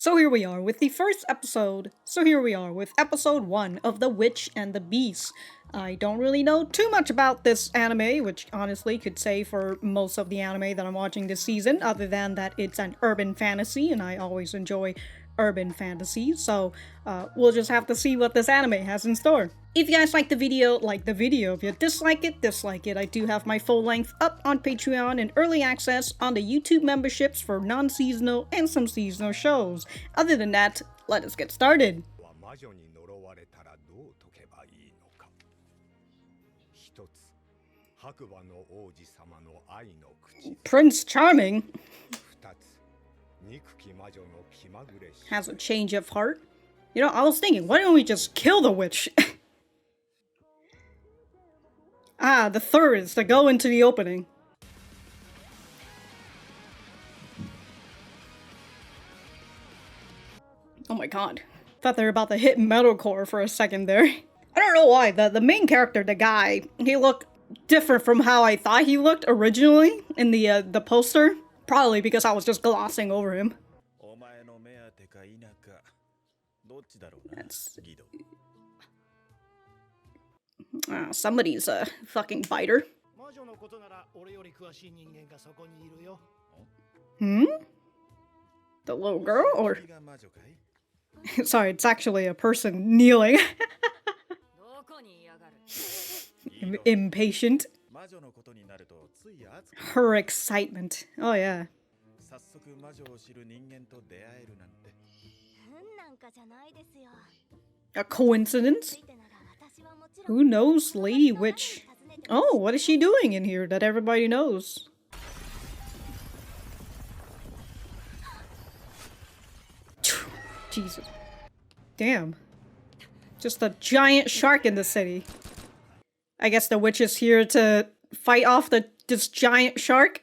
So here we are with the first episode. Episode 1 of The Witch and the Beast. I don't really know too much about this anime, which honestly could say for most of the anime that I'm watching this season, other than that it's an urban fantasy, and I always enjoy urban fantasy, so we'll just have to see what this anime has in store. If you guys like the video, like the video. If you dislike it, dislike it. I do have my full length up on Patreon and early access on the YouTube memberships for non-seasonal and some seasonal shows. Other than that, let us get started. Prince Charming has a change of heart. You know, I was thinking, why don't we just kill the witch? The third is to go into the opening. Oh my god. Thought they were about to hit metalcore for a second there. I don't know why, the main character, the guy, he looked different from how I thought he looked originally in the poster. Probably because I was just glossing over him. That's... somebody's a fucking biter. Hmm? The little girl, or... Sorry, it's actually a person kneeling. Impatient. Her excitement. Oh yeah. A coincidence? Who knows, Lady Witch? Oh, what is she doing in here that everybody knows? Jesus. Damn. Just a giant shark in the city. I guess the witch is here to fight off this giant shark?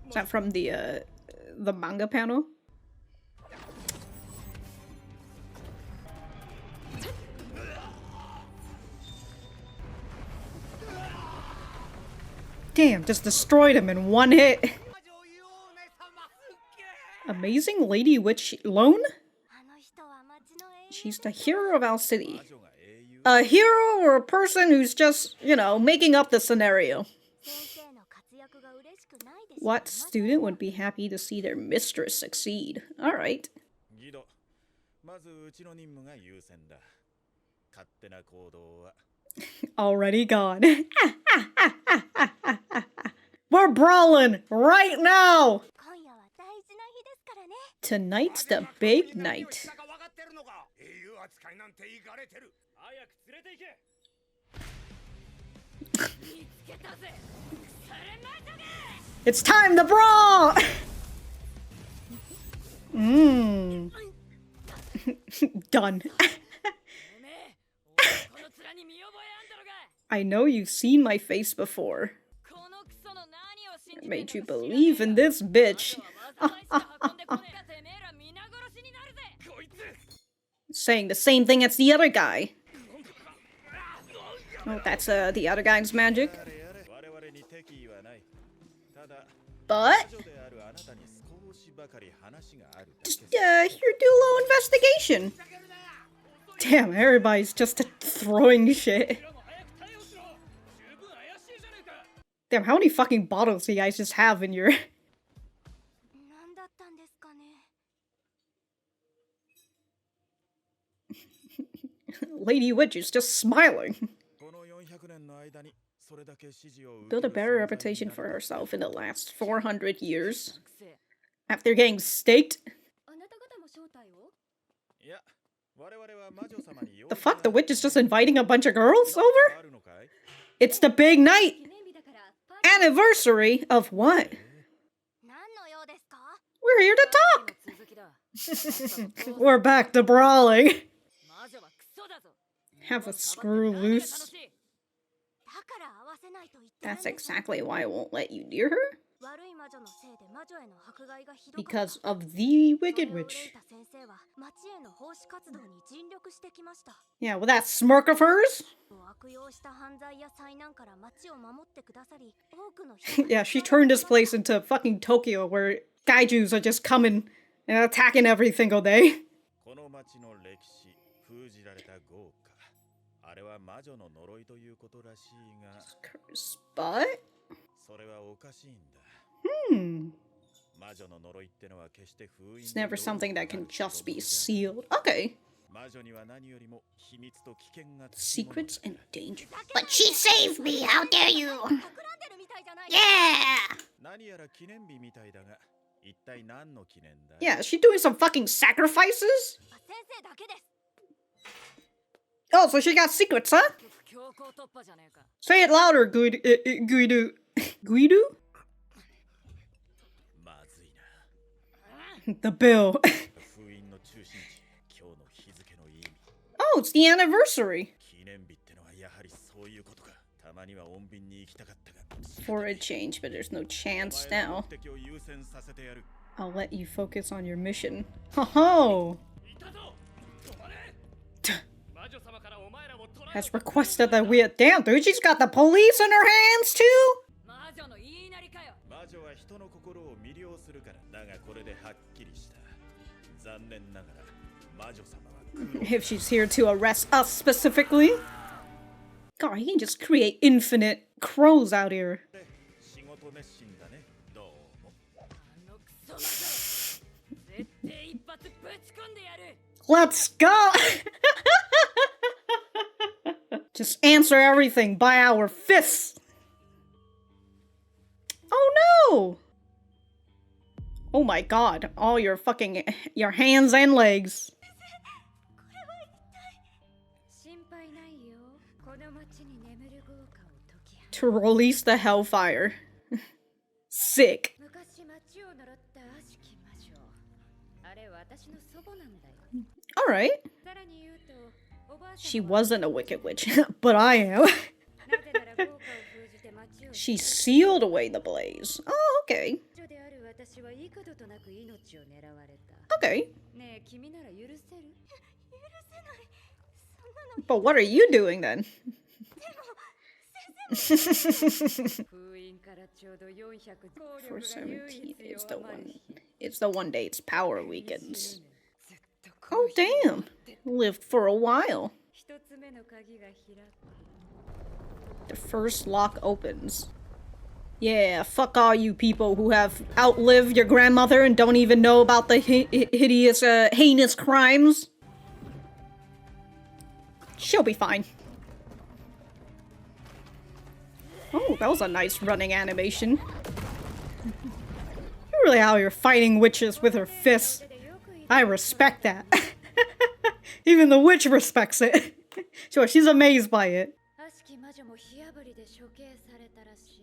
Is that from the manga panel? Damn, just destroyed him in one hit. Amazing Lady Witch Lone? She's the hero of our city. A hero or a person who's just, you know, making up the scenario. What student would be happy to see their mistress succeed? Alright. Already gone. We're brawling right now! Tonight's the big night. It's time to brawl! Done. I know you've seen my face before. It made you believe in this bitch. Saying the same thing as the other guy. Oh, that's the other guy's magic. But just here do a little investigation. Damn, everybody's just throwing shit. Damn, how many fucking bottles do you guys just have in your... Lady Witch is just smiling. Built a better reputation for herself in the last 400 years. After getting staked? The fuck? The witch is just inviting a bunch of girls over? It's the big night! Anniversary of what? We're here to talk! We're back to brawling. Have a screw loose. That's exactly why I won't let you near her? Because of the Wicked Witch. Yeah, with that smirk of hers? Yeah, she turned this place into fucking Tokyo where Gaijus are just coming and attacking every single day. But? It's never something that can just be sealed. Okay. Secrets and danger. But she saved me, how dare you! Yeah! Yeah, is she doing some fucking sacrifices? Oh, so she got secrets, huh? Say it louder, Guideau. Guideau? The bill. Oh, it's the anniversary. For a change, but there's no chance now. I'll let you focus on your mission. Ho-ho! Has requested that we... Damn, dude, she's got the police in her hands, too? If she's here to arrest us specifically. God, he can just create infinite crows out here. Let's go! Just answer everything by our fists. Oh no! Oh my god, all your fucking... your hands and legs. To release the hellfire. Sick. Alright. She wasn't a wicked witch, but I am. She sealed away the blaze. Oh, okay. Okay. But what are you doing then? For 17, it's the one day its power weakens. Oh damn! Lived for a while. The first lock opens. Yeah, fuck all you people who have outlived your grandmother and don't even know about the hideous, heinous crimes. She'll be fine. Oh, that was a nice running animation. You're really out here fighting witches with her fists. I respect that. Even the witch respects it. Sure, she's amazed by it.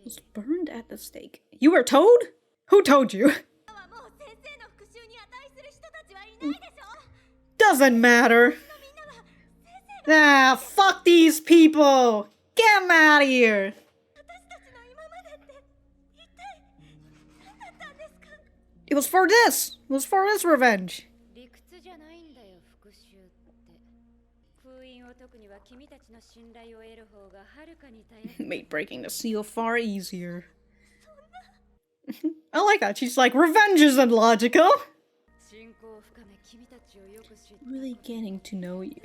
Was burned at the stake. You were told? Who told you? Doesn't matter. Ah, fuck these people. Get them out of here. It was for this. It was for his revenge. Made breaking the seal far easier. I like that. She's like, revenge isn't logical. Really getting to know you.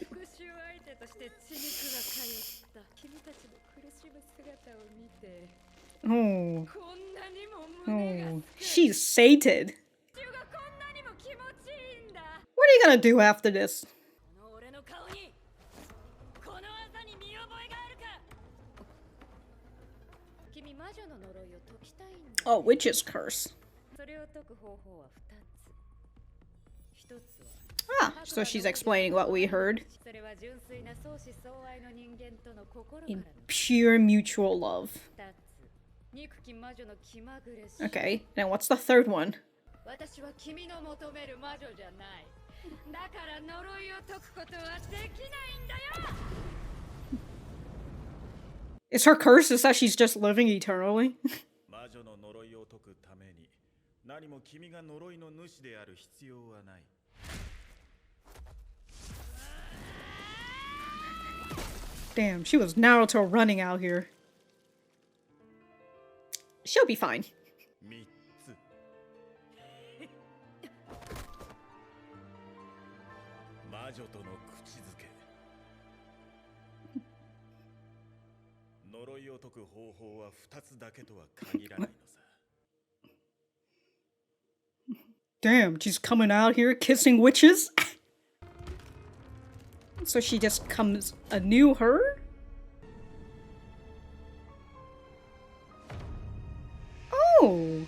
Oh. Oh. She's sated. What are you gonna do after this? Oh, witch's curse. Ah, so she's explaining what we heard. In pure mutual love. Okay, now what's the third one? Is her curse is that she's just living eternally? Damn, she was Naruto running out here. She'll be fine. Damn, she's coming out here kissing witches? So she just comes a new her? Oh!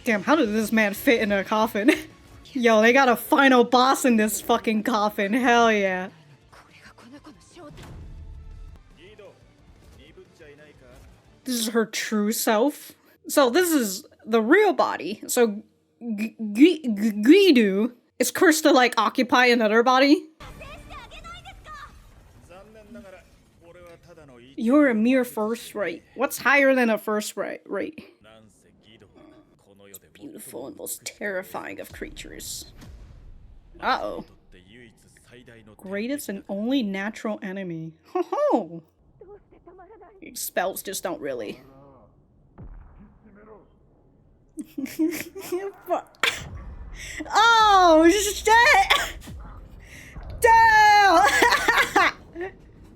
Damn, how did this man fit in a coffin? Yo, they got a final boss in this fucking coffin, hell yeah. This is her true self. So this is the real body. So Guideau is cursed to like occupy another body. You're a mere first rate. What's higher than a first rate? Beautiful and most terrifying of creatures. Uh-oh. Greatest and only natural enemy. Ho ho! Spells just don't really. Oh shit! Damn!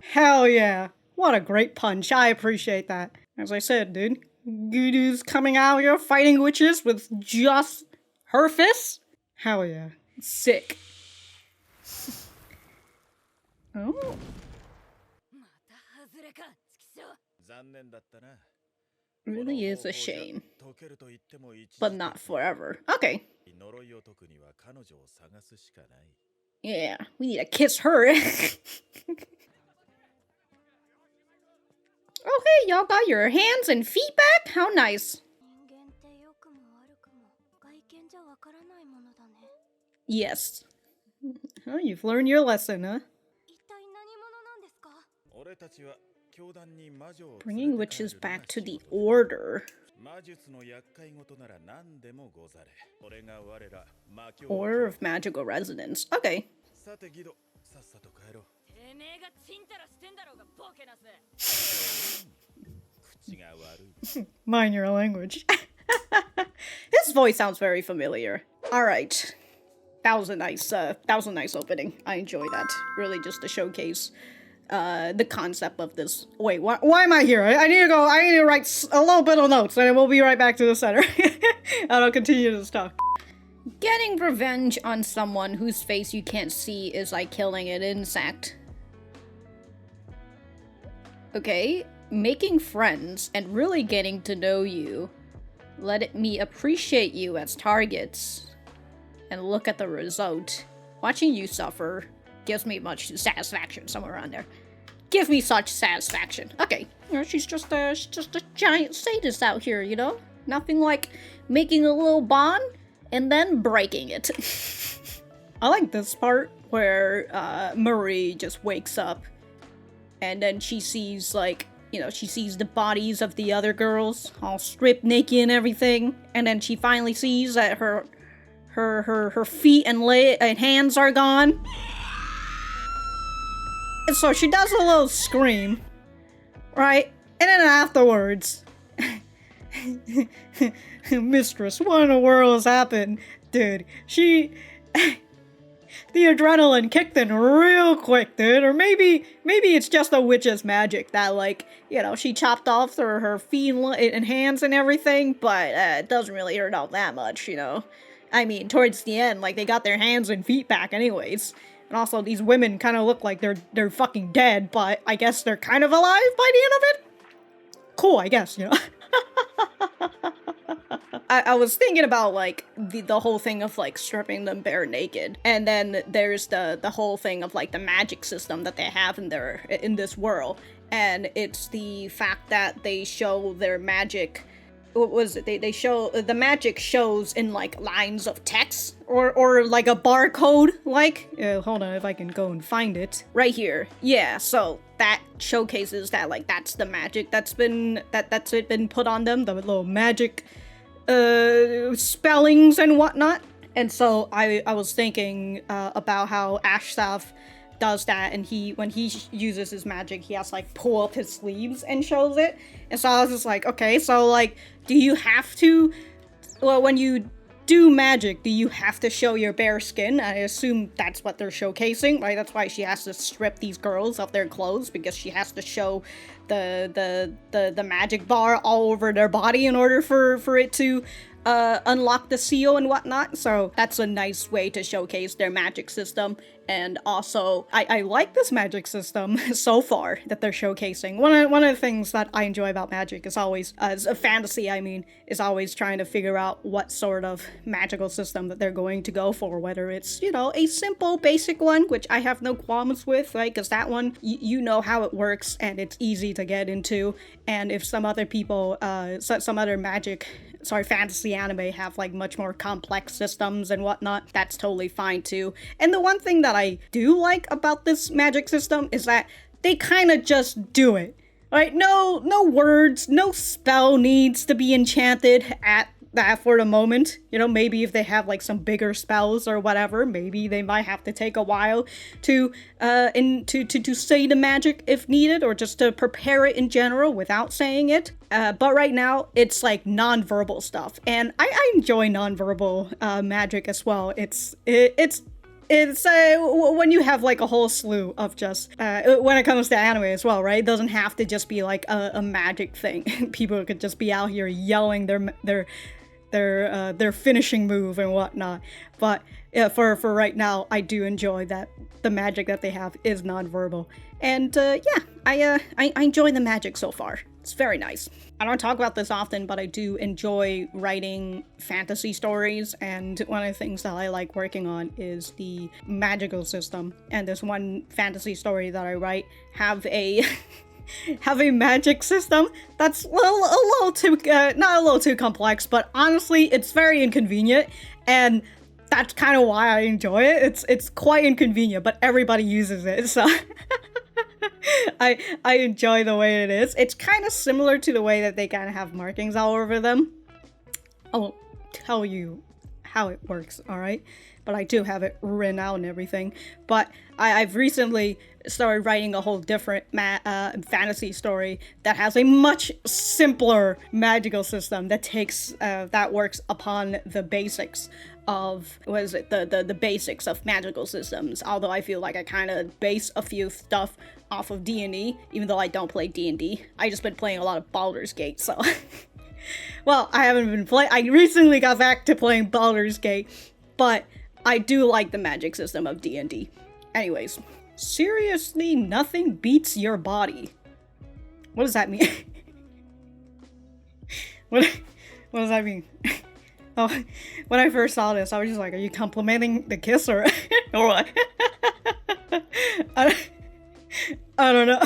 Hell yeah. What a great punch. I appreciate that. As I said, dude. Guideau's coming out here fighting witches with just her fists? Hell yeah. Sick. Oh. Really is a shame. But not forever. Okay. Yeah, we need to kiss her. Oh hey, y'all got your hands and feet back? How nice. Yes. Oh, you've learned your lesson, huh? Bringing witches back to the order. Order of magical residence. Okay. Mind your language. His voice sounds very familiar. All right, that was a nice opening. I enjoy that. Really, just to showcase the concept of this. Wait, why am I here? I need to go. I need to write a little bit of notes, and we'll be right back to the center. And I'll continue this talk. Getting revenge on someone whose face you can't see is like killing an insect. Okay, making friends and really getting to know you. Let me appreciate you as targets. And look at the result. Watching you suffer gives me much satisfaction, somewhere around there. Give me such satisfaction. Okay, you know, she's just a giant sadist out here, you know? Nothing like making a little bond and then breaking it. I like this part where Marie just wakes up and then she sees, like, you know, she sees the bodies of the other girls all stripped naked and everything, and then she finally sees that her feet and hands are gone. And so she does a little scream, right? And then afterwards, Mistress, what in the world has happened? Dude, the adrenaline kicked in real quick, dude. Or maybe it's just a witch's magic that, like, you know, she chopped off her feet and hands and everything, but it doesn't really hurt out that much, you know? I mean, towards the end, like, they got their hands and feet back anyways. And also, these women kind of look like they're fucking dead, but I guess they're kind of alive by the end of it? Cool, I guess, you know? I was thinking about, like, the whole thing of, like, stripping them bare naked. And then there's the whole thing of, like, the magic system that they have in this world. And it's the fact that they show their magic. What was it? They show the magic shows in, like, lines of text or like a barcode, like. Hold on, if I can go and find it right here. Yeah, so that showcases that, like, that's the magic that's been been put on them, the little magic spellings and whatnot. And so I was thinking about how Ashsaf does that, and when he uses his magic, he has to, like, pull up his sleeves and shows it. And so I was just like, okay, so, like, do you have to, well, when you do magic, do you have to show your bare skin? I assume that's what they're showcasing, right? That's why she has to strip these girls of their clothes, because she has to show the magic bar all over their body in order for it to unlock the seal and whatnot. So that's a nice way to showcase their magic system. And also, I like this magic system so far that they're showcasing. One of the things that I enjoy about magic is always, as a fantasy, I mean, is always trying to figure out what sort of magical system that they're going to go for. Whether it's, you know, a simple, basic one, which I have no qualms with, right? Because that one, you know how it works and it's easy to get into. And if some other people, some other fantasy anime have, like, much more complex systems and whatnot, that's totally fine too. And the one thing that I do like about this magic system is that they kind of just do it. Right? No words, no spell needs to be enchanted at that for the moment. You know, maybe if they have, like, some bigger spells or whatever, maybe they might have to take a while to say the magic if needed, or just to prepare it in general without saying it. But right now, it's, like, non-verbal stuff, and I enjoy non-verbal magic as well. It's when you have, like, a whole slew of just when it comes to anime as well, right? It doesn't have to just be, like, a magic thing. People could just be out here yelling their finishing move and whatnot. But for right now, I do enjoy that the magic that they have is non-verbal. And I enjoy the magic so far. It's very nice. I don't talk about this often, but I do enjoy writing fantasy stories, and one of the things that I like working on is the magical system. And this one fantasy story that I write have a magic system that's a little too not a little too complex, but honestly it's very inconvenient, and that's kind of why I enjoy it. It's quite inconvenient, but everybody uses it, so I enjoy the way it is. It's kind of similar to the way that they kind of have markings all over them. I won't tell you how it works, alright? But I do have it written out and everything. But I've recently started writing a whole different fantasy story that has a much simpler magical system that that works upon the basics of, what is it, the basics of magical systems. Although I feel like I kind of base a few stuff off of D&D, even though I don't play D&D. I just been playing a lot of Baldur's Gate, so well, I haven't been playing. I recently got back to playing Baldur's Gate, but I do like the magic system of D&D. Anyways, seriously, nothing beats your body. What does that mean? What does that mean? Oh, when I first saw this, I was just like, are you complimenting the kiss or what? I don't know.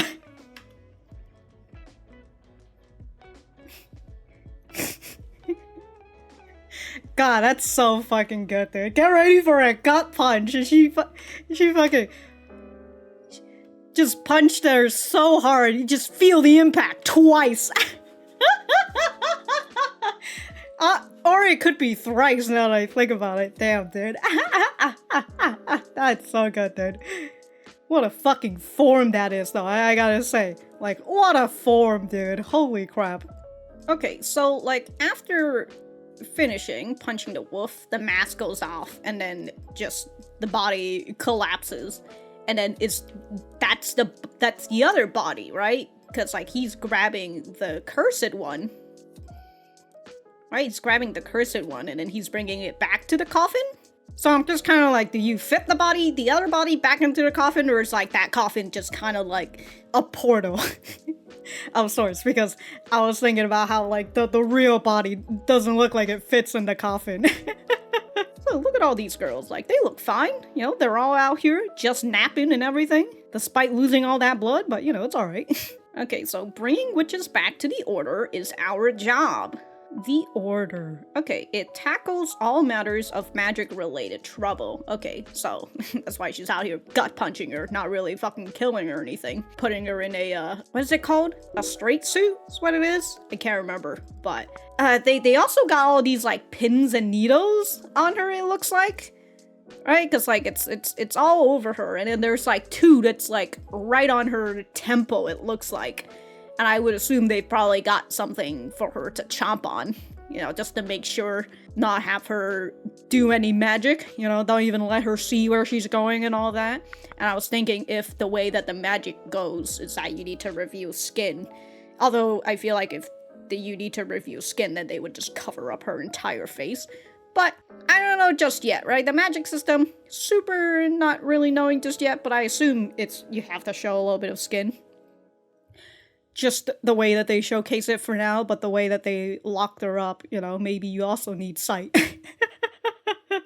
God, that's so fucking good, dude. Get ready for a gut punch. And she fucking just punched her so hard, you just feel the impact twice. Or it could be thrice now that I think about it. Damn, dude. That's so good, dude. What a fucking form that is, though, I gotta say. Like, what a form, dude. Holy crap. Okay, so, like, after finishing punching the wolf, the mask goes off, and then just the body collapses. And then that's the other body, right? Because, like, he's grabbing the cursed one. Right? He's grabbing the cursed one, and then he's bringing it back to the coffin? So I'm just kind of like, do you fit the other body back into the coffin, or is, like, that coffin just kind of like a portal of sorts? Because I was thinking about how, like, the real body doesn't look like it fits in the coffin. So look at all these girls, like, they look fine. You know, they're all out here just napping and everything, despite losing all that blood, but, you know, it's alright. Okay, so bringing witches back to the order is our job. The Order. Okay, it tackles all matters of magic-related trouble. Okay, so that's why she's out here gut-punching her, not really fucking killing her or anything. Putting her in a, what is it called? A straight suit? That's what it is? I can't remember, but... they also got all these, like, pins and needles on her, it looks like. Right? Because, like, it's all over her, and then there's, like, two that's, like, right on her temple, it looks like. And I would assume they've probably got something for her to chomp on, you know, just to make sure not have her do any magic, you know, don't even let her see where she's going and all that. And I was thinking if the way that the magic goes is that you need to review skin. Although I feel like if you need to review skin, then they would just cover up her entire face. But I don't know just yet, right? The magic system, super not really knowing just yet, but I assume you have to show a little bit of skin. Just the way that they showcase it for now, but the way that they locked her up, you know, maybe you also need sight.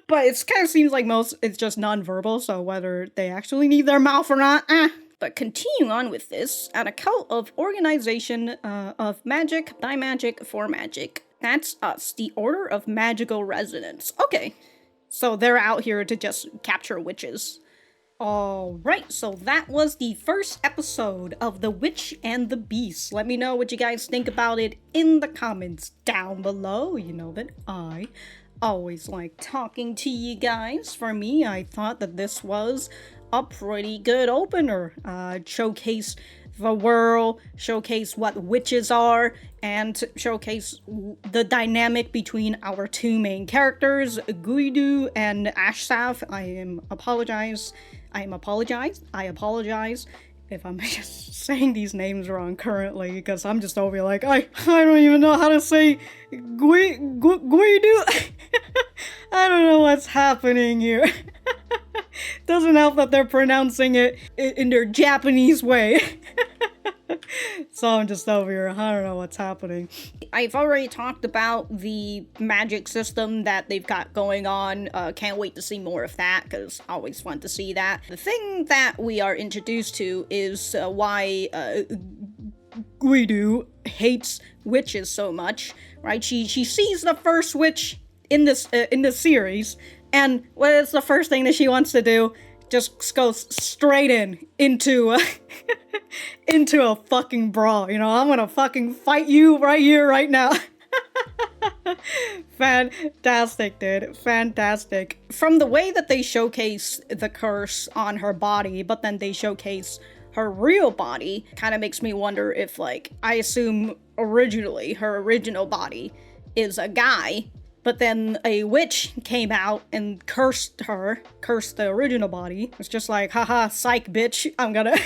But it kind of seems like it's just non-verbal, so whether they actually need their mouth or not, But continuing on with this, an account of organization of magic, by magic, for magic. That's us, the Order of Magical Resonance. Okay, so they're out here to just capture witches. Alright, so that was the first episode of The Witch and the Beast. Let me know what you guys think about it in the comments down below. You know that I always like talking to you guys. For me, I thought that this was a pretty good opener. Showcase the world, showcase what witches are, and showcase the dynamic between our two main characters, Guideau and Ashsaf. I apologize if I'm just saying these names wrong currently, because I'm just over here like, I don't even know how to say Guideau. I don't know what's happening here. Doesn't help that they're pronouncing it in their Japanese way. So I'm just over here, I don't know what's happening. I've already talked about the magic system that they've got going on. Can't wait to see more of that, because always fun to see that. The thing that we are introduced to is why Guideau hates witches so much, right? She sees the first witch in this series, and what is the first thing that she wants to do? Just goes straight into a fucking brawl. You know, I'm gonna fucking fight you right here, right now. Fantastic, dude. Fantastic. From the way that they showcase the curse on her body, but then they showcase her real body, kind of makes me wonder if, like, I assume originally her original body is a guy, but then a witch came out and cursed the original body. It's just like, haha, psych, bitch. I'm gonna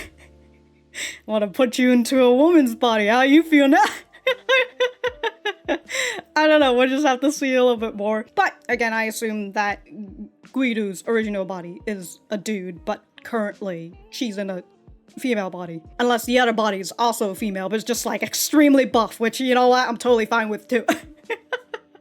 want to put you into a woman's body. How you feel now? I don't know, we'll just have to see a little bit more. But again, I assume that Guido's original body is a dude, but currently she's in a female body. Unless the other body is also a female, but it's just like extremely buff, which, you know what, I'm totally fine with too.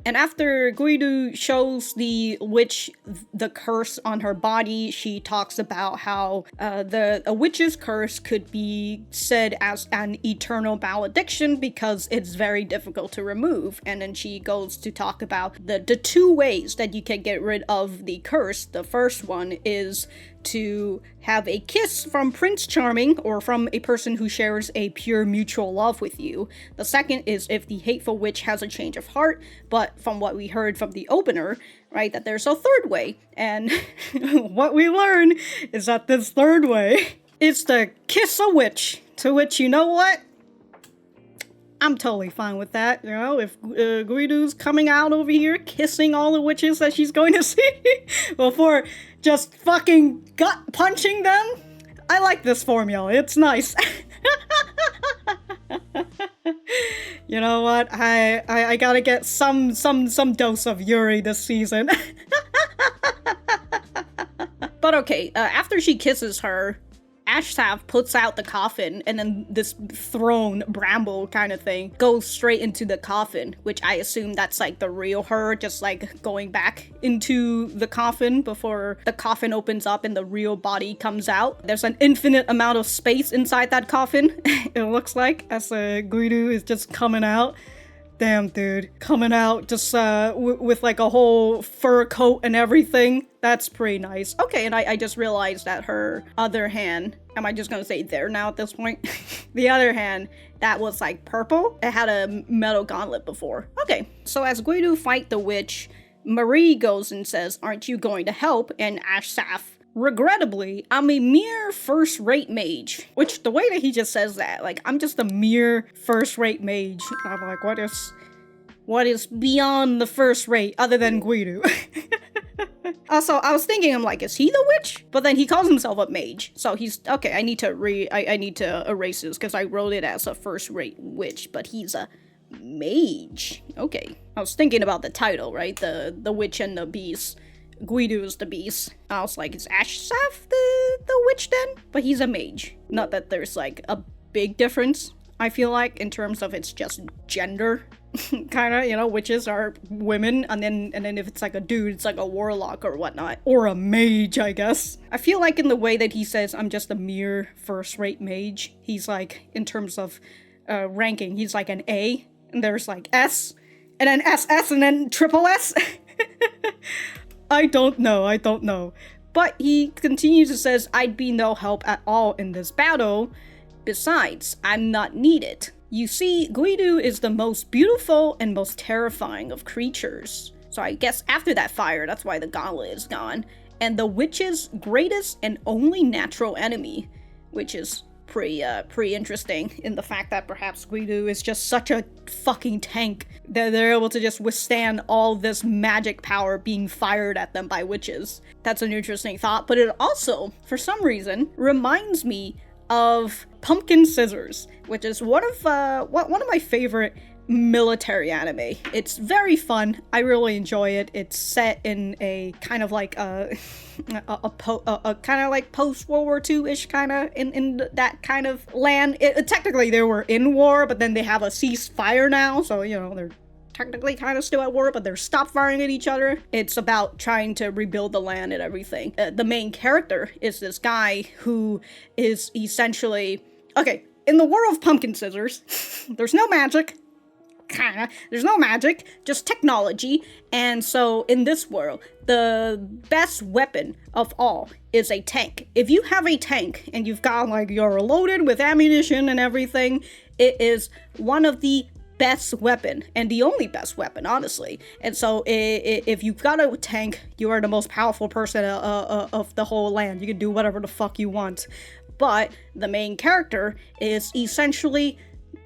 And after Guideau shows the witch the curse on her body, she talks about how a witch's curse could be said as an eternal malediction because it's very difficult to remove. And then she goes to talk about the two ways that you can get rid of the curse. The first one is to have a kiss from Prince Charming, or from a person who shares a pure mutual love with you. The second is if the hateful witch has a change of heart, but from what we heard from the opener, right, that there's a third way. And what we learn is that this third way is to kiss a witch, to which, you know what? I'm totally fine with that, you know, if Guido's coming out over here kissing all the witches that she's going to see before just fucking gut punching them. I like this formula, it's nice. You know what, I gotta get some dose of Yuri this season. But okay, after she kisses her, Ashsaf puts out the coffin, and then this thrown bramble kind of thing goes straight into the coffin, which I assume that's like the real her, just like going back into the coffin before the coffin opens up and the real body comes out. There's an infinite amount of space inside that coffin, it looks like, as Guideau is just coming out. Damn, dude. Coming out just with like a whole fur coat and everything. That's pretty nice. Okay, and I just realized that her other hand, am I just gonna say there now at this point? The other hand, that was like purple. It had a metal gauntlet before. Okay, so as Guideau fight the witch, Marie goes and says, aren't you going to help? And Ashsaf, regrettably, I'm a mere first-rate mage. Which, the way that he just says that, like, I'm just a mere first-rate mage. I'm like, what is beyond the first rate other than Guideau? Also, I was thinking, I'm like, is he the witch? But then he calls himself a mage. So he's, okay, I need to erase this because I wrote it as a first-rate witch, but he's a mage. Okay. I was thinking about the title, right? The witch and the beast. Guideau is the beast. I was like, is Ashsaf the witch then? But he's a mage. Not that there's like a big difference, I feel like, in terms of it's just gender. Kinda, you know, witches are women, and then if it's like a dude, it's like a warlock or whatnot. Or a mage, I guess. I feel like in the way that he says, I'm just a mere first-rate mage, he's like, in terms of ranking, he's like an A, and there's like S, and then SS, and then triple S. I don't know. But he continues to says, I'd be no help at all in this battle. Besides, I'm not needed. You see, Guideau is the most beautiful and most terrifying of creatures. So I guess after that fire, that's why the gauntlet is gone. And the witch's greatest and only natural enemy, which is pretty interesting in the fact that perhaps Guideau is just such a fucking tank that they're able to just withstand all this magic power being fired at them by witches. That's an interesting thought, but it also, for some reason, reminds me of Pumpkin Scissors, which is one of my favorite military anime. It's very fun. I really enjoy it. It's set in a kind of like a kind of like post World War II-ish kind of in that kind of land. Technically they were in war, but then they have a ceasefire now, so you know they're technically kind of still at war, but they're stopped firing at each other. It's about trying to rebuild the land and everything. The main character is this guy who is essentially, okay, in the world of Pumpkin Scissors, there's no magic. There's no magic, just technology. And so in this world, the best weapon of all is a tank. If you have a tank and you've got like, you're loaded with ammunition and everything, it is one of the best weapon and the only best weapon, honestly. And so if you've got a tank, you are the most powerful person of the whole land. You can do whatever the fuck you want. But the main character is essentially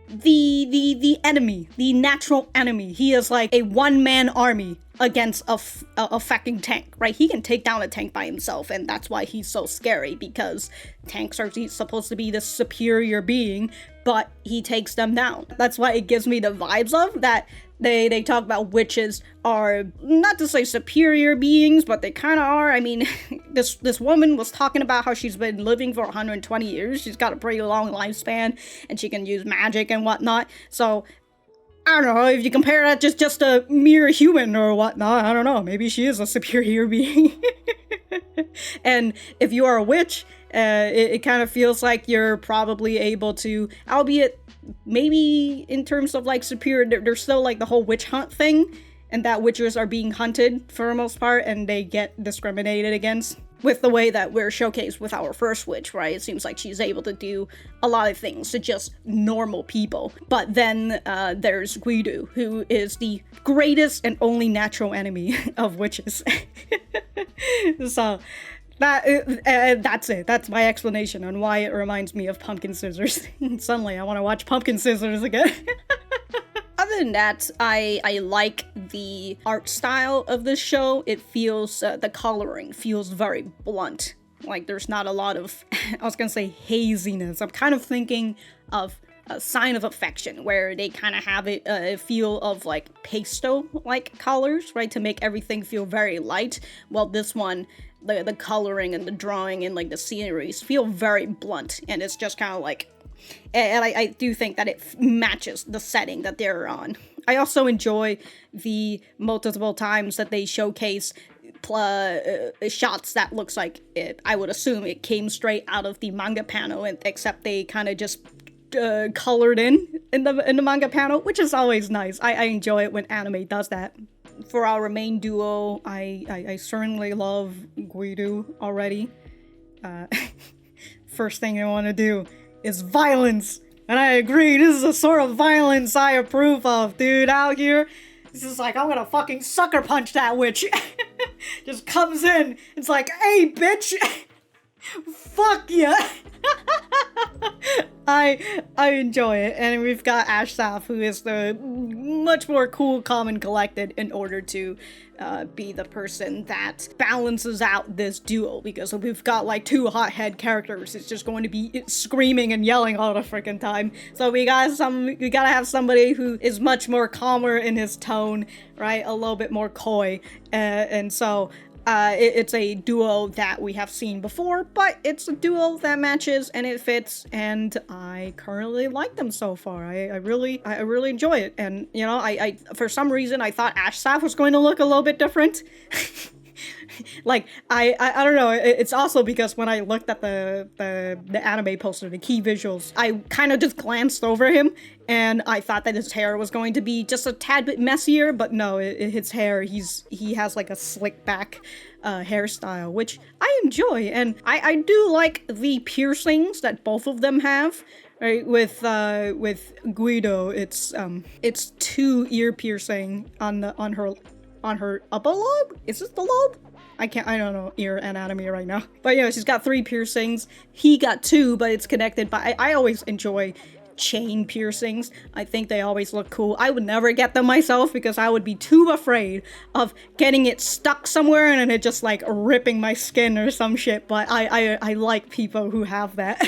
the enemy, the natural enemy. He is like a one-man army against a fucking tank, right? He can take down a tank by himself, and that's why he's so scary, because tanks are supposed to be the superior being, but he takes them down. That's why it gives me the vibes of that. They talk about witches are, not to say superior beings, but they kind of are. I mean, this woman was talking about how she's been living for 120 years. She's got a pretty long lifespan, and she can use magic and whatnot. So, I don't know, if you compare that just a mere human or whatnot, I don't know, maybe she is a superior being. And if you are a witch, it kind of feels like you're probably able to, albeit maybe in terms of like superior, there's still like the whole witch hunt thing, and that witches are being hunted for the most part, and they get discriminated against. With the way that we're showcased with our first witch, right? It seems like she's able to do a lot of things to just normal people. But then there's Guideau, who is the greatest and only natural enemy of witches. So that's it. That's my explanation on why it reminds me of Pumpkin Scissors. Suddenly I want to watch Pumpkin Scissors again. Other than that, I like the art style of this show. It feels, the coloring feels very blunt. Like, there's not a lot of, I was gonna say haziness. I'm kind of thinking of A Sign of Affection, where they kind of have it feel of like pastel-like colors, right, to make everything feel very light. Well, this one, the coloring and the drawing and like the sceneries feel very blunt, and it's just kind of like, and I do think that it matches the setting that they're on. I also enjoy the multiple times that they showcase shots that looks like it, I would assume it came straight out of the manga panel, and except they kind of just colored in the manga panel, which is always nice. I enjoy it when anime does that. For our main duo, I certainly love Guideau already. First thing I want to do is violence, and I agree, this is a sort of violence I approve of, dude. Out here, this is like, I'm gonna fucking sucker punch that witch. Just comes in, it's like, hey bitch, fuck ya. I enjoy it, and we've got Ashsaf, who is the much more cool, calm, and collected in order to be the person that balances out this duo, because if we've got like two hothead characters, it's just going to be screaming and yelling all the freaking time. So we gotta have somebody who is much more calmer in his tone, right? A little bit more coy, and so it's a duo that we have seen before, but it's a duo that matches and it fits, and I currently like them so far. I really enjoy it, and you know, I for some reason I thought Ashsaf was going to look a little bit different. Like, I don't know, it's also because when I looked at the anime poster, the key visuals, I kind of just glanced over him, and I thought that his hair was going to be just a tad bit messier, but no, his hair, he has like a slick back hairstyle, which I enjoy, and I do like the piercings that both of them have. Right, with Guideau, it's 2 ear piercing on her upper lobe? Is this the lobe? I don't know ear anatomy right now. But yeah, she's got 3 piercings. He got 2, but it's connected. But I always enjoy chain piercings. I think they always look cool. I would never get them myself because I would be too afraid of getting it stuck somewhere and then it just like ripping my skin or some shit. But I like people who have that.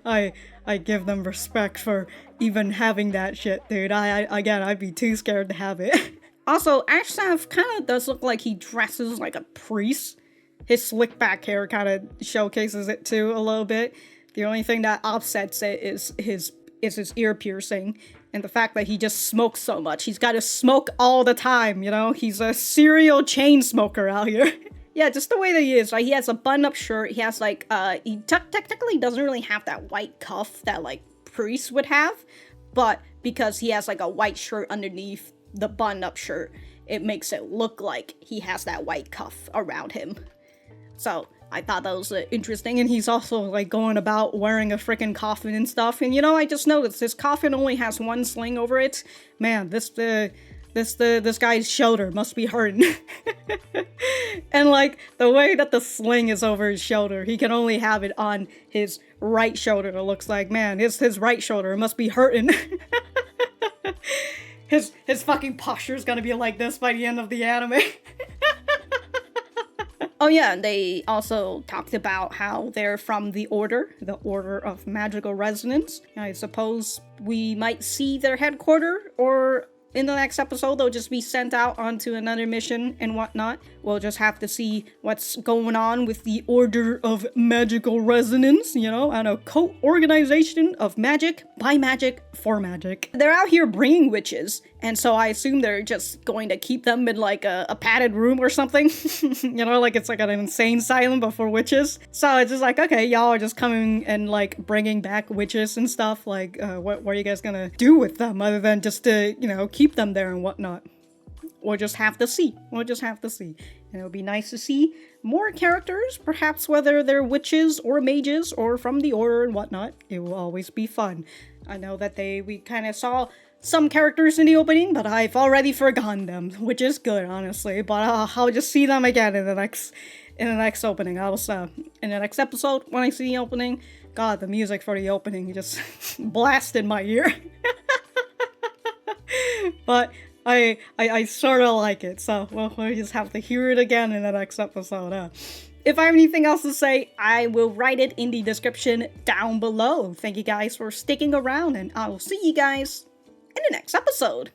I give them respect for even having that shit, dude. I'd be too scared to have it. Also, Ashsaf kind of does look like he dresses like a priest. His slick back hair kind of showcases it too a little bit. The only thing that offsets it is his ear piercing and the fact that he just smokes so much. He's got to smoke all the time, you know? He's a serial chain smoker out here. Yeah, just the way that he is. Like, he has a button-up shirt. He has like he technically doesn't really have that white cuff that like priests would have, but because he has like a white shirt underneath the button-up shirt, it makes it look like he has that white cuff around him. So I thought that was interesting, and he's also like going about wearing a freaking coffin and stuff. And you know, I just noticed this coffin only has 1 sling over it. Man, this guy's shoulder must be hurting. And like the way that the sling is over his shoulder, he can only have it on his right shoulder. It looks like, man, his right shoulder must be hurting. His fucking posture is gonna be like this by the end of the anime. Oh yeah, and they also talked about how they're from the Order of Magical Resonance. I suppose we might see their headquarters, or in the next episode they'll just be sent out onto another mission and whatnot. We'll just have to see what's going on with the Order of Magical Resonance, you know, and a cult organization of magic, by magic, for magic. They're out here bringing witches, and so I assume they're just going to keep them in like a padded room or something. You know, like it's like an insane asylum but for witches. So it's just like, okay, y'all are just coming and like bringing back witches and stuff. Like, what are you guys gonna do with them other than just to, you know, keep them there and whatnot? We'll just have to see. We'll just have to see. And it would be nice to see more characters, perhaps whether they're witches or mages or from the Order and whatnot. It will always be fun. I know that we kind of saw some characters in the opening, but I've already forgotten them, which is good, honestly. But I'll just see them again in the next opening. In the next episode, when I see the opening, God, the music for the opening just blasted my ear. But I sort of like it, so we'll just have to hear it again in the next episode. If I have anything else to say, I will write it in the description down below. Thank you guys for sticking around, and I will see you guys in the next episode.